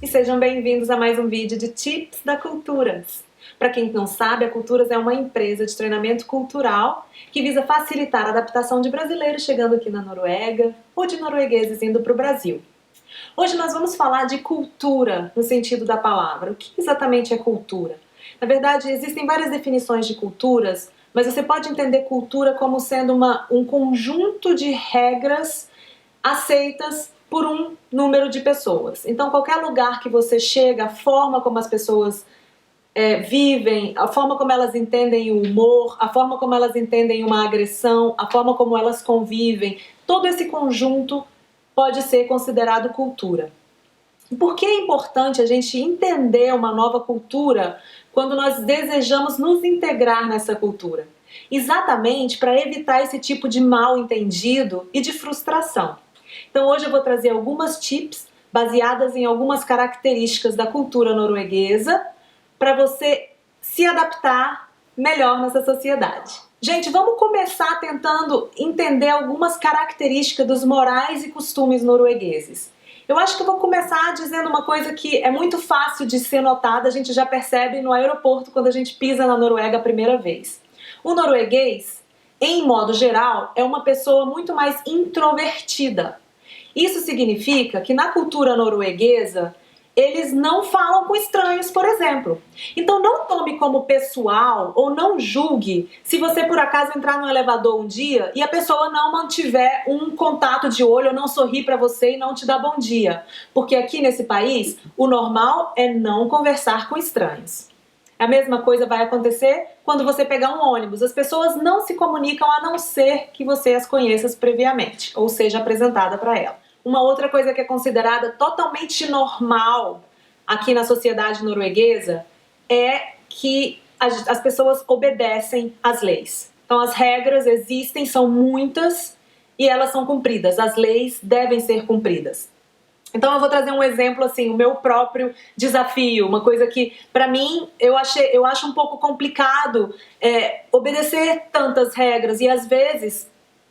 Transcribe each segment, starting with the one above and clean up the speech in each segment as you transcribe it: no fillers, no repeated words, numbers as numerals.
e sejam bem-vindos a mais um vídeo de Tips da Culturas. Para quem não sabe, a Culturas é uma empresa de treinamento cultural que visa facilitar a adaptação de brasileiros chegando aqui na Noruega ou de noruegueses indo para o Brasil. Hoje nós vamos falar de cultura no sentido da palavra. O que exatamente é cultura? Na verdade, existem várias definições de culturas, mas você pode entender cultura como sendo um conjunto de regras aceitas por um número de pessoas. Então, qualquer lugar que você chega, a forma como as pessoas vivem, a forma como elas entendem o humor, a forma como elas entendem uma agressão, a forma como elas convivem, todo esse conjunto pode ser considerado cultura. Por que é importante a gente entender uma nova cultura quando nós desejamos nos integrar nessa cultura? Exatamente para evitar esse tipo de mal entendido e de frustração. Então hoje eu vou trazer algumas tips baseadas em algumas características da cultura norueguesa para você se adaptar melhor nessa sociedade. Gente, vamos começar tentando entender algumas características dos morais e costumes noruegueses. Eu acho que eu vou começar dizendo uma coisa que é muito fácil de ser notada, a gente já percebe no aeroporto quando a gente pisa na Noruega a primeira vez. O norueguês, em modo geral, é uma pessoa muito mais introvertida. Isso significa que na cultura norueguesa, eles não falam com estranhos, por exemplo. Então não tome como pessoal ou não julgue se você por acaso entrar no elevador um dia e a pessoa não mantiver um contato de olho ou não sorrir para você e não te dar bom dia. Porque aqui nesse país, o normal é não conversar com estranhos. A mesma coisa vai acontecer quando você pegar um ônibus. As pessoas não se comunicam a não ser que você as conheça previamente, ou seja apresentada para ela. Uma outra coisa que é considerada totalmente normal aqui na sociedade norueguesa é que as pessoas obedecem às leis. Então as regras existem, são muitas e elas são cumpridas. As leis devem ser cumpridas. Então eu vou trazer um exemplo assim, o meu próprio desafio, uma coisa que para mim eu acho um pouco complicado obedecer tantas regras e às vezes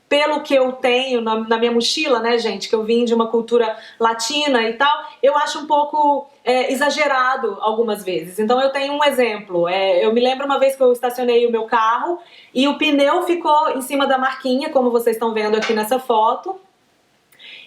pelo que eu tenho na minha mochila, né, gente, que eu vim de uma cultura latina e tal, eu acho um pouco exagerado algumas vezes. Então eu tenho um exemplo, eu me lembro uma vez que eu estacionei o meu carro e o pneu ficou em cima da marquinha, como vocês estão vendo aqui nessa foto,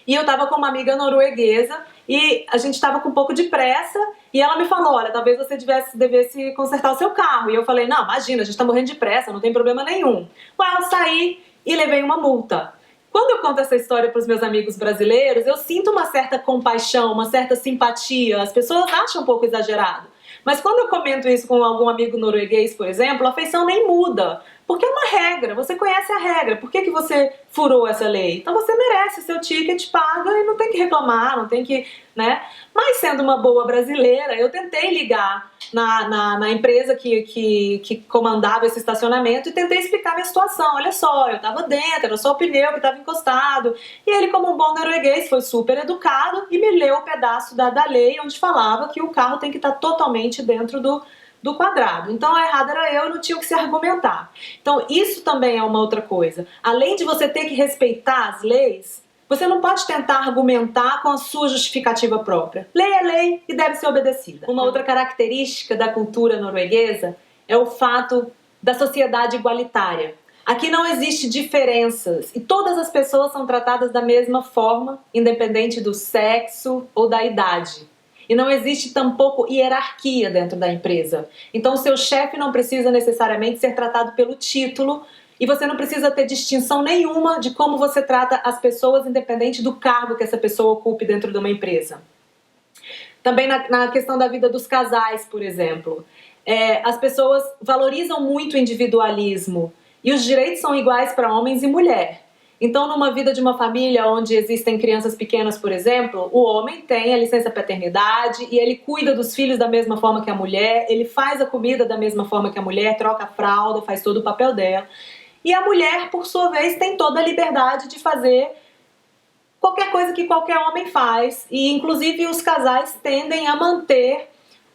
e eu tava com uma amiga norueguesa e a gente tava com um pouco de pressa e ela me falou, olha, talvez você devesse consertar o seu carro. E eu falei, não, imagina, a gente tá morrendo de pressa, não tem problema nenhum. Ué, eu saí e levei uma multa. Quando eu conto essa história para os meus amigos brasileiros, eu sinto uma certa compaixão, uma certa simpatia. As pessoas acham um pouco exagerado. Mas quando eu comento isso com algum amigo norueguês, por exemplo, a feição nem muda. Porque é uma regra, você conhece a regra. Por que você furou essa lei? Então você merece, seu ticket paga e não tem que reclamar, não tem que, né? Mas sendo uma boa brasileira, eu tentei ligar na empresa que comandava esse estacionamento e tentei explicar minha situação. Olha só, eu tava dentro, era só o pneu que tava encostado. E ele, como um bom norueguês, foi super educado e me leu o pedaço da lei onde falava que o carro tem que estar totalmente dentro do quadrado. Então a errada era eu, não tinha o que se argumentar. Então isso também é uma outra coisa. Além de você ter que respeitar as leis, você não pode tentar argumentar com a sua justificativa própria. Lei é lei e deve ser obedecida. Uma outra característica da cultura norueguesa é o fato da sociedade igualitária. Aqui não existe diferenças e todas as pessoas são tratadas da mesma forma, independente do sexo ou da idade. E não existe tampouco hierarquia dentro da empresa. Então o seu chefe não precisa necessariamente ser tratado pelo título e você não precisa ter distinção nenhuma de como você trata as pessoas, independente do cargo que essa pessoa ocupe dentro de uma empresa. Também na questão da vida dos casais, por exemplo. As pessoas valorizam muito o individualismo e os direitos são iguais para homens e mulher. Então, numa vida de uma família onde existem crianças pequenas, por exemplo, o homem tem a licença paternidade e ele cuida dos filhos da mesma forma que a mulher, ele faz a comida da mesma forma que a mulher, troca a fralda, faz todo o papel dela. E a mulher, por sua vez, tem toda a liberdade de fazer qualquer coisa que qualquer homem faz. E, inclusive, os casais tendem a manter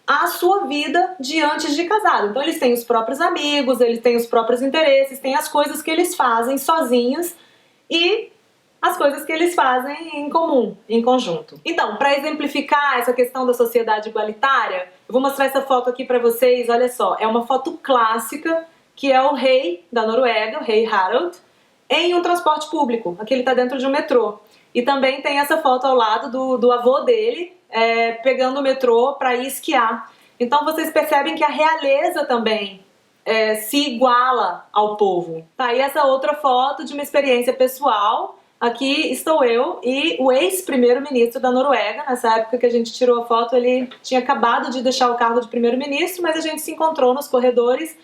a sua vida de antes de casado. Então, eles têm os próprios amigos, eles têm os próprios interesses, têm as coisas que eles fazem sozinhos e as coisas que eles fazem em comum, em conjunto. Então, para exemplificar essa questão da sociedade igualitária, eu vou mostrar essa foto aqui para vocês. Olha só, é uma foto clássica que é o rei da Noruega, o rei Harald, em um transporte público. Aqui ele está dentro de um metrô. E também tem essa foto ao lado do avô dele, pegando o metrô para ir esquiar. Então vocês percebem que a realeza também se iguala ao povo. Tá aí essa outra foto de uma experiência pessoal. Aqui estou eu e o ex-primeiro-ministro da Noruega. Nessa época que a gente tirou a foto, ele tinha acabado de deixar o cargo de primeiro-ministro, mas a gente se encontrou nos corredores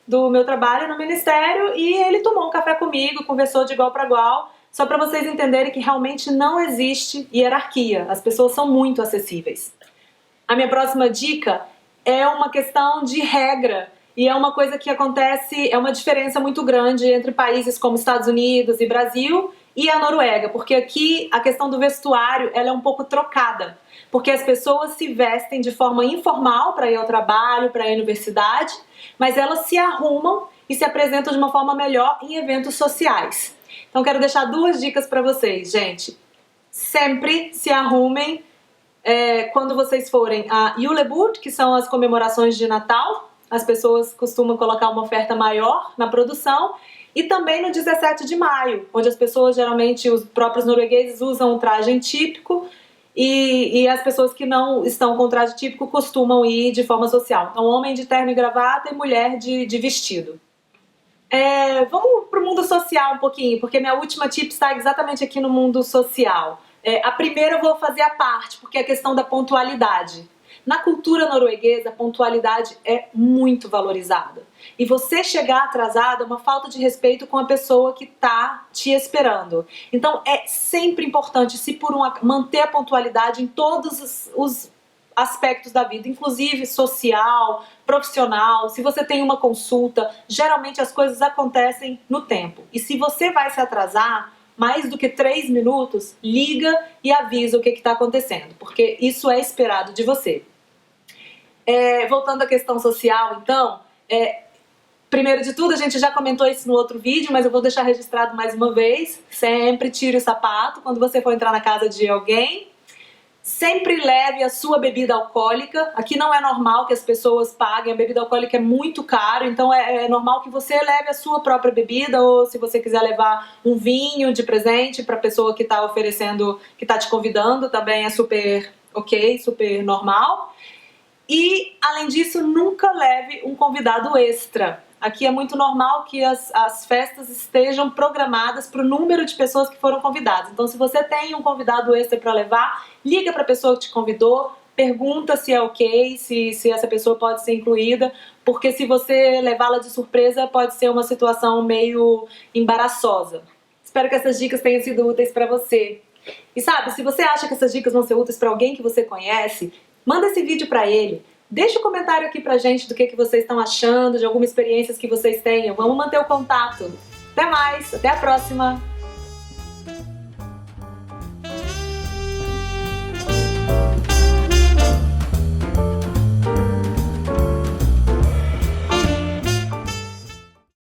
do meu trabalho no ministério e ele tomou um café comigo, conversou de igual para igual, só para vocês entenderem que realmente não existe hierarquia. As pessoas são muito acessíveis. A minha próxima dica é uma questão de regra. E é uma coisa que acontece, é uma diferença muito grande entre países como Estados Unidos e Brasil e a Noruega, porque aqui a questão do vestuário ela é um pouco trocada, porque as pessoas se vestem de forma informal para ir ao trabalho, para ir à universidade, mas elas se arrumam e se apresentam de uma forma melhor em eventos sociais. Então quero deixar 2 dicas para vocês, gente. Sempre se arrumem quando vocês forem a Julebord, que são as comemorações de Natal. As pessoas costumam colocar uma oferta maior na produção. E também no 17 de maio, onde as pessoas, geralmente os próprios noruegueses, usam um traje típico e as pessoas que não estão com traje típico costumam ir de forma social. Então, homem de terno e gravata e mulher de vestido. Vamos para o mundo social um pouquinho, porque minha última tip está exatamente aqui no mundo social. A primeira eu vou fazer a parte, porque é a questão da pontualidade. Na cultura norueguesa, a pontualidade é muito valorizada. E você chegar atrasado é uma falta de respeito com a pessoa que está te esperando. Então é sempre importante manter a pontualidade em todos os aspectos da vida, inclusive social, profissional. Se você tem uma consulta, geralmente as coisas acontecem no tempo. E se você vai se atrasar mais do que 3 minutos, liga e avisa o que está acontecendo, porque isso é esperado de você. Voltando à questão social, então, primeiro de tudo, a gente já comentou isso no outro vídeo, mas eu vou deixar registrado mais uma vez. Sempre tire o sapato quando você for entrar na casa de alguém. Sempre leve a sua bebida alcoólica. Aqui não é normal que as pessoas paguem, a bebida alcoólica é muito caro, então é normal que você leve a sua própria bebida, ou se você quiser levar um vinho de presente para a pessoa que está oferecendo, que está te convidando, também é super ok, super normal. E, além disso, nunca leve um convidado extra. Aqui é muito normal que as festas estejam programadas para o número de pessoas que foram convidadas. Então, se você tem um convidado extra para levar, liga para a pessoa que te convidou, pergunta se é ok, se essa pessoa pode ser incluída, porque se você levá-la de surpresa, pode ser uma situação meio embaraçosa. Espero que essas dicas tenham sido úteis para você. E sabe, se você acha que essas dicas vão ser úteis para alguém que você conhece, manda esse vídeo para ele. Deixa um comentário aqui pra gente do que vocês estão achando, de algumas experiências que vocês tenham. Vamos manter o contato. Até mais, até a próxima!